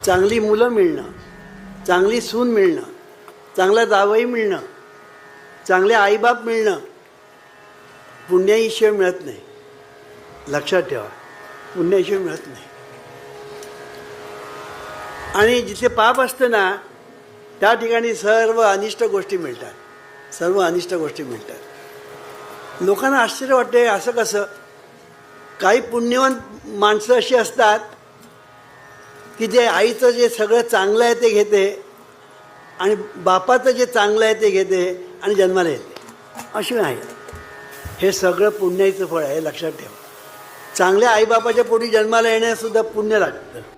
चांगली मुलं मिळणं, चांगली सून मिळणं, चांगला जावई मिळणं, चांगले आईबाप मिळणं पुण्याशिवाय मिळत नाही. लक्षात ठेवा, पुण्याशिवाय मिळत नाही. आणि जिथे पाप असतं ना त्या ठिकाणी सर्व अनिष्ट गोष्टी मिळतात, सर्व अनिष्ट गोष्टी मिळतात. लोकांना आश्चर्य वाटते, असं कसं? काही पुण्यवान माणसं अशी असतात की जे आईचं जे सगळं चांगलं आहे ते घेते आणि बापाचं जे चांगलं आहे ते घेते आणि जन्माला येते. अशी नाही. हे सगळं पुण्याचं फळ आहे, लक्षात ठेवा. चांगल्या आईबापाच्या पोटी जन्माला येण्यासुद्धा पुण्य लागतं.